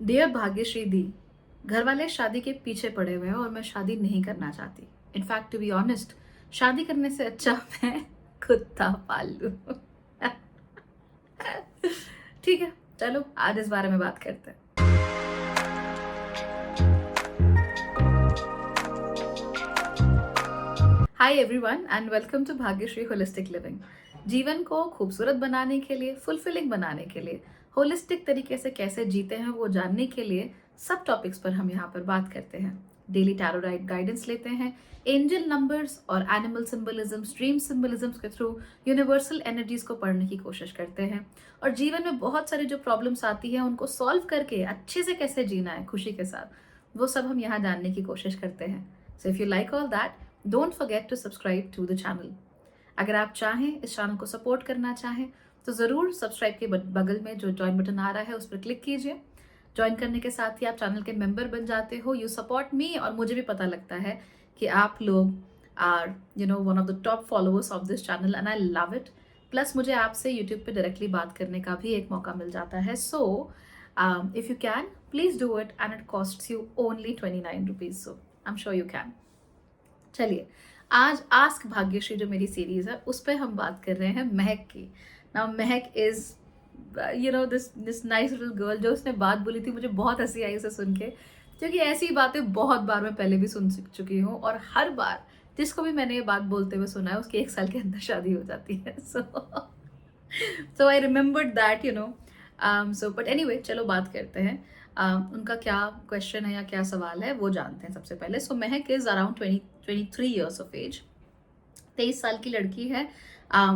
Dear Bhagyashree दी, घर वाले शादी के पीछे पड़े हुए हैं और मैं शादी नहीं करना चाहती। इनफैक्ट टू बी ऑनेस्ट, शादी करने से अच्छा मैं कुत्ता पाल लूं। ठीक है, चलो आज इस बारे में बात करते हैं। Hi everyone and welcome to Bhagyashree holistic living. जीवन को खूबसूरत बनाने के लिए, फुलफिलिंग बनाने के लिए, होलिस्टिक तरीके से कैसे जीते हैं वो जानने के लिए सब टॉपिक्स पर हम यहाँ पर बात करते हैं। डेली टैरो गाइडेंस लेते हैं, एंजल नंबर्स और एनिमल सिंबलिज्म, ड्रीम सिंबलिज्म के थ्रू यूनिवर्सल एनर्जीज को पढ़ने की कोशिश करते हैं और जीवन में बहुत सारी जो प्रॉब्लम्स आती है उनको सॉल्व करके अच्छे से कैसे जीना है खुशी के साथ, वो सब हम यहाँ जानने की कोशिश करते हैं। So if you like all that, don't forget to subscribe to the channel. अगर आप चाहें, इस चैनल को सपोर्ट करना चाहें, तो ज़रूर सब्सक्राइब के बगल में जो ज्वाइन बटन आ रहा है उस पर क्लिक कीजिए। ज्वाइन करने के साथ ही आप चैनल के मेंबर बन जाते हो। यू सपोर्ट मी और मुझे भी पता लगता है कि आप लोग are one of the top followers of this channel and I love it. Plus मुझे आपसे यूट्यूब पे डायरेक्टली बात करने का भी एक मौका मिल जाता है। So if you can please do it and it costs you only 29 rupees. So I am sure you can. चलिए, आज आस्क भाग्यश्री जो मेरी सीरीज है उस पर हम बात कर रहे हैं महक की। Now Mahak is this nice little girl. जो उसने बात बोली थी मुझे बहुत हंसी आई उसे सुन के, क्योंकि ऐसी बातें बहुत बार मैं पहले भी सुन चुकी हूँ और हर बार जिसको भी मैंने ये बात बोलते हुए सुना है उसकी 1 साल के अंदर शादी हो जाती है। So I remembered that so but anyway, चलो बात करते हैं। उनका क्या क्वेश्चन है या क्या सवाल है वो जानते हैं सबसे पहले। So Mahak is around 23 years of age, 23 साल की लड़की है।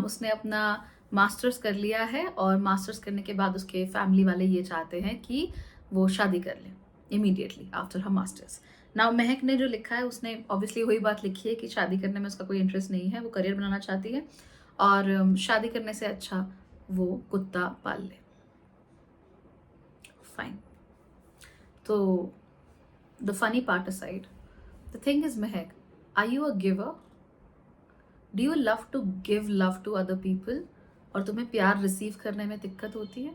उसने अपना मास्टर्स कर लिया है और मास्टर्स करने के बाद उसके फैमिली वाले ये चाहते हैं कि वो शादी कर ले immediately after her masters. Now महक ने जो लिखा है उसने ऑब्वियसली वही बात लिखी है कि शादी करने में उसका कोई इंटरेस्ट नहीं है, वो करियर बनाना चाहती है और शादी करने से अच्छा वो कुत्ता पाल ले। फाइन। तो the funny part aside, the thing is Mahak, are you a giver? Do you love to give love to other people? और तुम्हें प्यार रिसीव करने में दिक्कत होती है?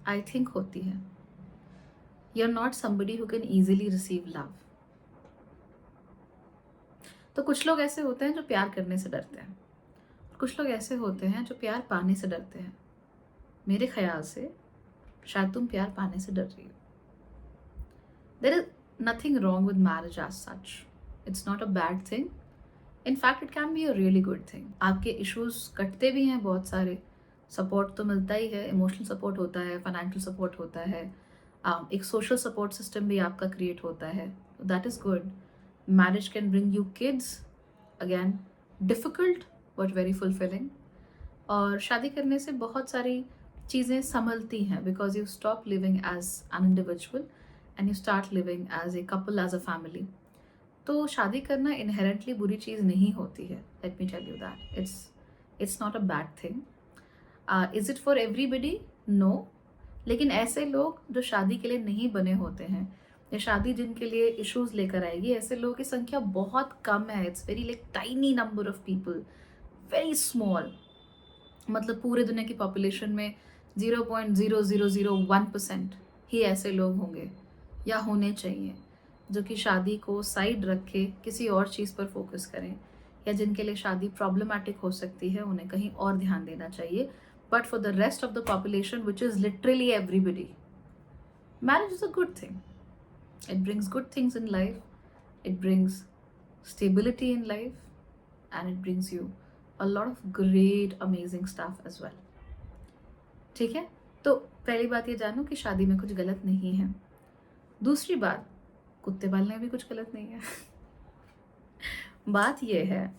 आई थिंक होती है। You are not somebody who can easily receive love. तो कुछ लोग ऐसे होते हैं जो प्यार करने से डरते हैं, कुछ लोग ऐसे होते हैं जो प्यार पाने से डरते हैं। मेरे ख्याल से शायद तुम प्यार पाने से डर रही हो। There is nothing wrong with marriage as such. It's not a bad thing. In fact it can be a really good thing. आपके इश्यूज कटते भी हैं बहुत सारे, सपोर्ट तो मिलता ही है, इमोशनल सपोर्ट होता है, फाइनेंशियल सपोर्ट होता है, एक सोशल सपोर्ट सिस्टम भी आपका क्रिएट होता है। That is good. Marriage can bring you kids, again difficult but very fulfilling. और शादी करने से बहुत सारी चीज़ें संभलती हैं because you stop living as an individual and you start living as a couple, as a family. तो शादी करना इनहेरेंटली बुरी चीज़ नहीं होती है। Let me tell you that it's not a bad thing. Is it for everybody? No. लेकिन ऐसे लोग जो शादी के लिए नहीं बने होते हैं या शादी जिनके लिए इश्यूज लेकर आएगी, ऐसे लोगों की संख्या बहुत कम है। It's very like tiny number of people, very small. मतलब पूरे दुनिया की पॉपुलेशन में 0.0001% ही ऐसे लोग होंगे या होने चाहिए जो कि शादी को साइड रख के किसी और चीज़ पर फोकस करें, या जिनके लिए शादी प्रॉब्लमैटिक हो सकती है उन्हें कहीं और ध्यान देना चाहिए। But for the rest of the population which is literally everybody, marriage is a good thing. It brings good things in life, it brings stability in life and it brings you a lot of great amazing stuff as well। ठीक है, तो पहली बात ये जानो कि शादी में कुछ गलत नहीं है। दूसरी बात, कुत्ते पालने में भी कुछ गलत नहीं है। बात ये है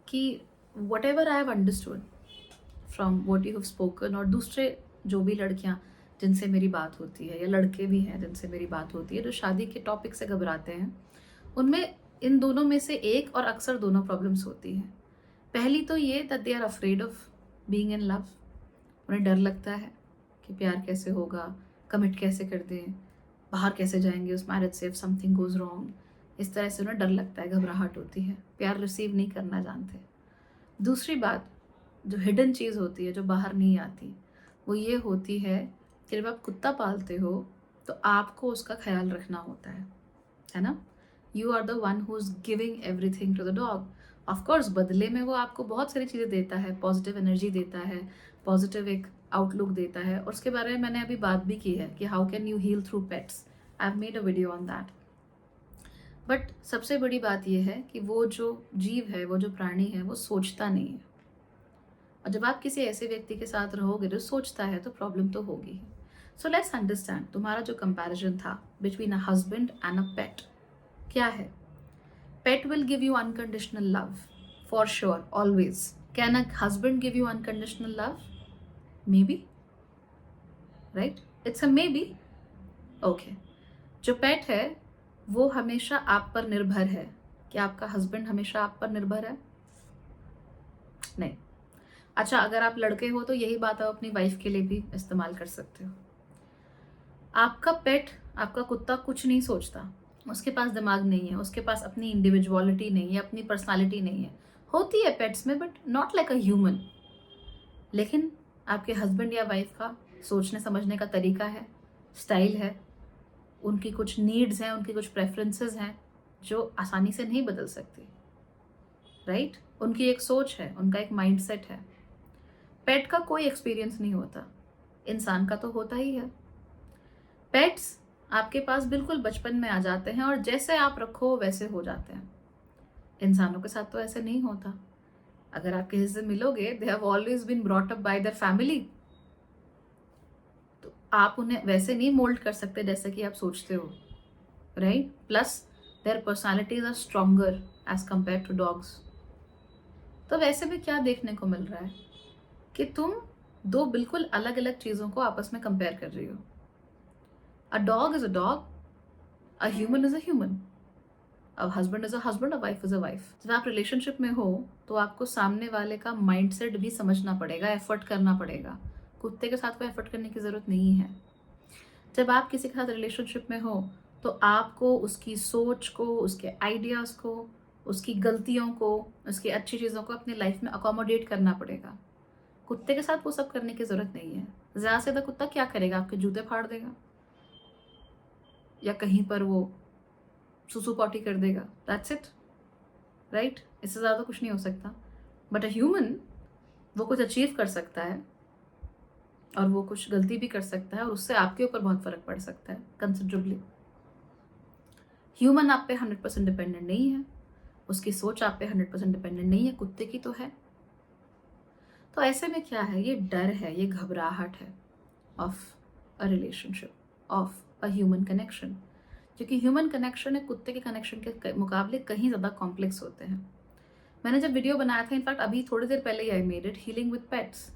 कि what ever I have understood from what you have spoken, और दूसरे जो भी लड़कियां जिनसे मेरी बात होती है या लड़के भी हैं जिनसे मेरी बात होती है जो शादी के टॉपिक से घबराते हैं, उनमें इन दोनों में से एक और अक्सर दोनों प्रॉब्लम्स होती हैं। पहली तो ये that they are afraid of being in love. उन्हें डर लगता है कि प्यार कैसे होगा, कमिट कैसे कर दें, बाहर कैसे जाएंगे उस मैरिज से इफ समथिंग गोज रॉन्ग। इस तरह से उन्हें डर लगता है, घबराहट होती है, प्यार रिसीव नहीं करना जानते। दूसरी बात जो हिडन चीज़ होती है, जो बाहर नहीं आती, वो ये होती है कि जब आप कुत्ता पालते हो तो आपको उसका ख्याल रखना होता है ना? You are the one who is giving everything to the dog. Of course बदले में वो आपको बहुत सारी चीज़ें देता है, पॉजिटिव एनर्जी देता है, पॉजिटिव एक आउटलुक देता है, और उसके बारे में मैंने अभी बात भी की है कि how can you heal through pets. I have made a video on that. But सबसे बड़ी बात यह है कि वो जो जीव है, वो जो प्राणी है, वो सोचता नहीं है। और जब आप किसी ऐसे व्यक्ति के साथ रहोगे जो सोचता है तो प्रॉब्लम तो होगी ही। सो लेट्स अंडरस्टैंड, तुम्हारा जो कंपैरिजन था between a husband and a pet, क्या है? Pet will give you unconditional love for sure, always. Can a husband give you unconditional love? Maybe, right? It's a maybe. Okay, जो pet है वो हमेशा आप पर निर्भर है। क्या आपका हस्बैंड हमेशा आप पर निर्भर है? नहीं। अच्छा, अगर आप लड़के हो तो यही बात आप अपनी वाइफ के लिए भी इस्तेमाल कर सकते हो। आपका पेट, आपका कुत्ता कुछ नहीं सोचता, उसके पास दिमाग नहीं है, उसके पास अपनी इंडिविजुअलिटी नहीं है, अपनी पर्सनालिटी नहीं है। होती है पेट्स में, but not like a human. लेकिन आपके हस्बैंड या वाइफ का सोचने समझने का तरीका है, स्टाइल है, उनकी कुछ नीड्स हैं, उनकी कुछ प्रेफरेंसेस हैं जो आसानी से नहीं बदल सकती, राइट? उनकी एक सोच है, उनका एक माइंडसेट है। पेट का कोई एक्सपीरियंस नहीं होता, इंसान का तो होता ही है। पेट्स आपके पास बिल्कुल बचपन में आ जाते हैं और जैसे आप रखो वैसे हो जाते हैं। इंसानों के साथ तो ऐसे नहीं होता। अगर आप किसी से मिलोगे, they have always been brought up by their family, तो आप उन्हें वैसे नहीं मोल्ड कर सकते जैसे कि आप सोचते हो, right? Plus their personalities are stronger as compare to dogs. तो वैसे में क्या देखने को मिल रहा है कि तुम दो बिल्कुल अलग अलग चीजों को आपस में कंपेयर कर रही हो। A dog is a dog, a human is a human, a husband is a husband, a wife is a wife. जब आप रिलेशनशिप में हो तो आपको सामने वाले का माइंडसेट भी समझना पड़ेगा, एफर्ट करना पड़ेगा। कुत्ते के साथ कोई एफर्ट करने की जरूरत नहीं है। जब आप किसी के साथ रिलेशनशिप में हो तो आपको उसकी सोच को, उसके आइडियाज को, उसकी गलतियों को, उसकी अच्छी चीज़ों को अपनी लाइफ में अकोमोडेट करना पड़ेगा। कुत्ते के साथ वो सब करने की जरूरत नहीं है। ज़्यादा से ज़्यादा कुत्ता क्या करेगा? आपके जूते फाड़ देगा या कहीं पर वो सुसु पॉटी कर देगा, दैट्स इट, राइट? इससे ज़्यादा कुछ नहीं हो सकता। बट अ ह्यूमन, वो कुछ अचीव कर सकता है और वो कुछ गलती भी कर सकता है और उससे आपके ऊपर बहुत फर्क पड़ सकता है कंसिडरेबली। ह्यूमन आप पे 100% डिपेंडेंट नहीं है, उसकी सोच आप पे 100% डिपेंडेंट नहीं है, कुत्ते की तो है। तो ऐसे में क्या है? ये डर है, ये घबराहट है of a relationship, of a human connection. क्योंकि ह्यूमन कनेक्शन है कुत्ते के कनेक्शन के मुकाबले कहीं ज़्यादा कॉम्प्लेक्स होते हैं। मैंने जब वीडियो बनाया था, इनफैक्ट अभी थोड़ी देर पहले ही I made it, healing with pets,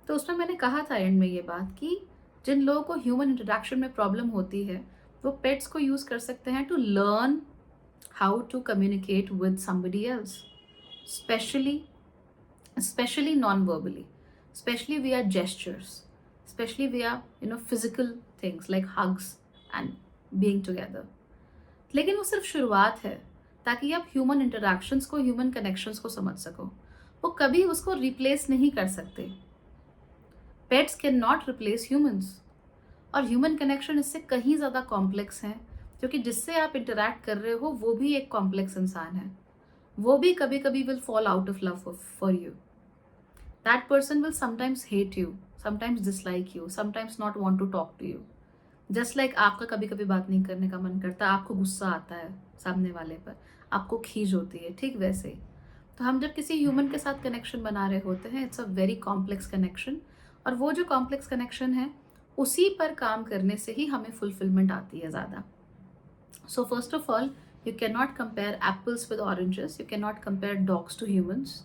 तो उसमें मैंने कहा था एंड में ये बात कि जिन लोगों को ह्यूमन इंटरेक्शन में प्रॉब्लम होती है वो पेट्स को यूज़ कर सकते हैं to learn how to communicate with somebody else, especially especially non-verbally, especially via gestures, especially via physical things like hugs and being together. लेकिन वो सिर्फ शुरुआत है ताकि आप ह्यूमन इंटरेक्शंस को, ह्यूमन कनेक्शंस को समझ सको। वो कभी उसको रिप्लेस नहीं कर सकते। Pets can not replace humans, और ह्यूमन कनेक्शन इससे कहीं ज़्यादा कॉम्प्लेक्स है, क्योंकि जिससे आप इंटरैक्ट कर रहे हो वो भी एक कॉम्प्लेक्स इंसान है। वो भी कभी कभी will fall out of love for you. That person will sometimes hate you, sometimes dislike you, sometimes not want to talk to you. Just like आपका कभी कभी बात नहीं करने का मन करता, आपको गुस्सा आता है सामने वाले पर, आपको खीज होती है, ठीक वैसे ही। तो हम जब किसी ह्यूमन के साथ कनेक्शन बना रहे होते हैं, it's a very complex connection, और वो जो कॉम्प्लेक्स कनेक्शन है उसी पर काम करने से ही हमें फुलफिलमेंट आती है ज़्यादा। So first of all, you can not compare apples with oranges, you can not compare dogs to humans.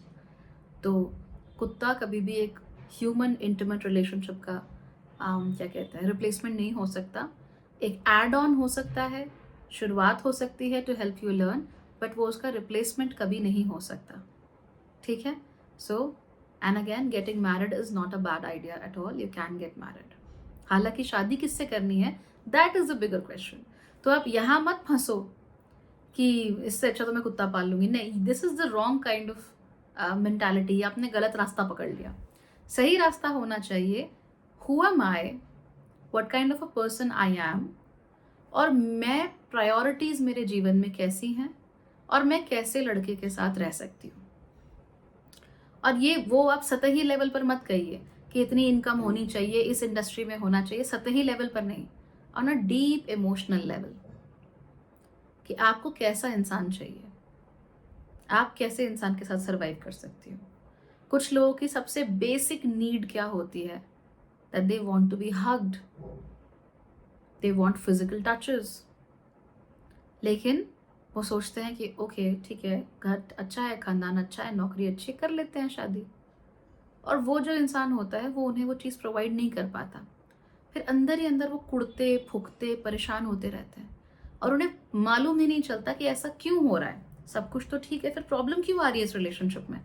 तो कुत्ता कभी भी एक ह्यूमन इंटीमेट रिलेशनशिप का क्या कहते हैं, रिप्लेसमेंट नहीं हो सकता। एक एड ऑन हो सकता है, शुरुआत हो सकती है to help you learn, but वो उसका रिप्लेसमेंट कभी नहीं हो सकता, ठीक है? So and again, getting married is not a bad idea at all, you can get married. हालांकि शादी किससे करनी है, that is a bigger question. तो आप यहाँ मत फंसो कि इससे अच्छा तो मैं कुत्ता पाल लूंगी। नहीं, this is the wrong kind of mentality. आपने गलत रास्ता पकड़ लिया। सही रास्ता होना चाहिए, who am I what kind of a person I am, और मैं प्रायोरिटीज मेरे जीवन में कैसी हैं, और मैं कैसे लड़के के साथ रह सकती हूँ। और ये वो आप सतही लेवल पर मत कहिए कि इतनी इनकम होनी चाहिए, इस इंडस्ट्री में होना चाहिए, सतही लेवल पर नहीं, on a deep emotional level, कि आपको कैसा इंसान चाहिए, आप कैसे इंसान के साथ सर्वाइव कर सकती हो। कुछ लोगों की सबसे बेसिक नीड क्या होती है, that they want to be hugged, they want physical touches, लेकिन वो सोचते हैं कि ओके ठीक है, घर अच्छा है, खानदान अच्छा है, नौकरी अच्छी, कर लेते हैं शादी। और वो जो इंसान होता है वो उन्हें वो चीज़ प्रोवाइड नहीं कर पाता, फिर अंदर ही अंदर वो कुड़ते फुकते परेशान होते रहते हैं, और उन्हें मालूम ही नहीं चलता कि ऐसा क्यों हो रहा है। सब कुछ तो ठीक है, फिर प्रॉब्लम क्यों आ रही है इस रिलेशनशिप में?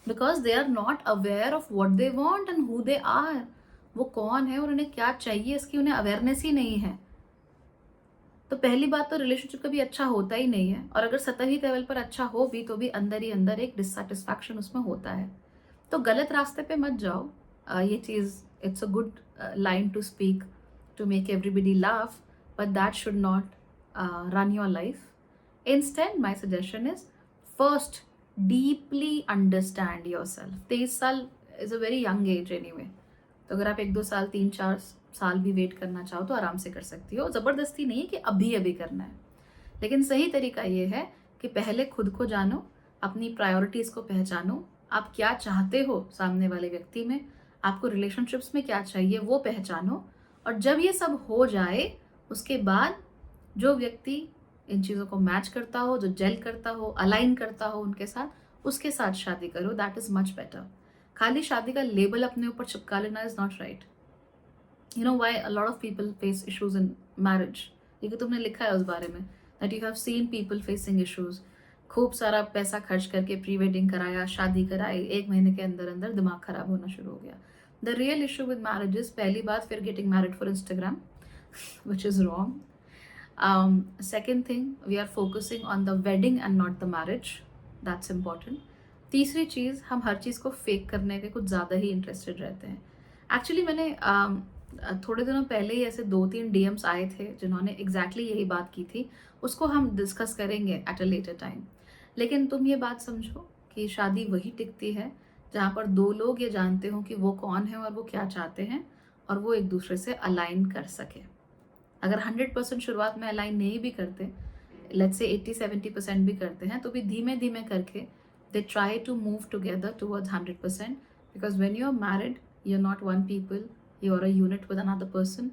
Because they are not aware of what they want and who they are. वो कौन है और उन्हें क्या चाहिए, इसकी उन्हें अवेयरनेस ही नहीं है। तो पहली बात तो रिलेशनशिप कभी अच्छा होता ही नहीं है, और अगर सतही लेवल पर अच्छा हो भी तो भी अंदर ही अंदर एक डिससेटिस्फैक्शन उसमें होता है। तो गलत रास्ते पे मत जाओ। ये चीज़, it's a good line to speak to make everybody laugh, but that should not run your life. Instant my suggestion is, first deeply understand yourself. 23 साल is a very young age anyway. तो अगर आप 1-2 साल 3-4 साल भी wait करना चाहो तो आराम से कर सकती हो। ज़बरदस्ती नहीं है कि अभी अभी करना है, लेकिन सही तरीका ये है कि पहले खुद को जानो, अपनी प्रायोरिटीज़ को पहचानो, आप क्या चाहते हो सामने वाले व्यक्ति में, आपको रिलेशनशिप्स में क्या चाहिए वो पहचानो। और जब ये सब हो जाए उसके बाद जो व्यक्ति इन चीज़ों को मैच करता हो, जो जेल करता हो, अलाइन करता हो उनके साथ, उसके साथ शादी करो। That is much better. खाली शादी का लेबल अपने ऊपर चिपका लेना is not right. You know why a lot of people face issues in marriage, क्योंकि तुमने लिखा है उस बारे में, that you have seen people facing issues. खूब सारा पैसा खर्च करके प्री वेडिंग कराया, शादी कराई, 1 महीने के अंदर अंदर दिमाग खराब होना शुरू हो गया। The real issue with marriages, पहली बात, फिर getting married for Instagram which is wrong. Second thing, we are focusing on the wedding and not the marriage. That's important. तीसरी चीज़, हम हर चीज़ को फेक करने के कुछ ज़्यादा ही इंटरेस्टेड रहते हैं। एक्चुअली मैंने थोड़े दिनों पहले ही ऐसे 2-3 डीएम्स आए थे जिन्होंने एग्जैक्टली यही बात की थी। उसको हम डिस्कस करेंगे एट अ लेटर टाइम। लेकिन तुम ये बात समझो कि शादी वही टिकती है जहाँ पर दो लोग ये जानते हो कि वो कौन है और वो क्या चाहते हैं, और वो एक दूसरे से अलाइन कर सके। अगर 100% शुरुआत में अलाइन नहीं भी करते, लेट्स से 80-70% भी करते हैं, तो भी धीमे धीमे करके they try to move together towards 100%, because when you are married you are not one people, you are a unit with another person,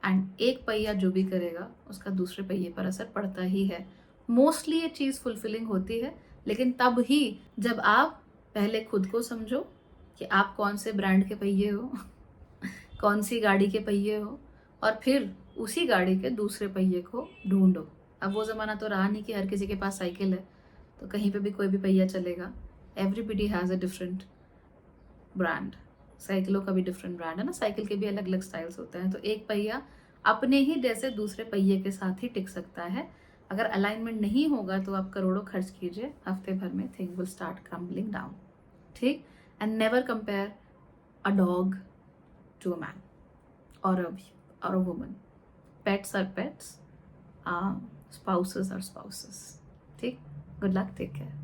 and एक पहिया जो भी करेगा उसका दूसरे पहिए पर असर पड़ता ही है। मोस्टली ये चीज़ फुलफिलिंग होती है, लेकिन तब ही जब आप पहले खुद को समझो कि आप कौन से ब्रांड के पहिए हो कौन सी गाड़ी के पहिए हो, और फिर उसी गाड़ी के दूसरे पहिए को ढूंढो। अब वो ज़माना तो रहा नहीं कि हर किसी के पास साइकिल है तो कहीं पे भी कोई भी पहिया चलेगा। Everybody has a different brand. साइकिलों का भी डिफरेंट ब्रांड है ना, साइकिल के भी अलग अलग स्टाइल्स होते हैं। तो एक पहिया अपने ही जैसे दूसरे पहिए के साथ ही टिक सकता है। अगर अलाइनमेंट नहीं होगा तो आप करोड़ों खर्च कीजिए, हफ्ते भर में thing will start crumbling down. ठीक? And never compare a dog to a man or a woman. Pets are pets. Spouses are spouses. ठीक? Good luck. Take care.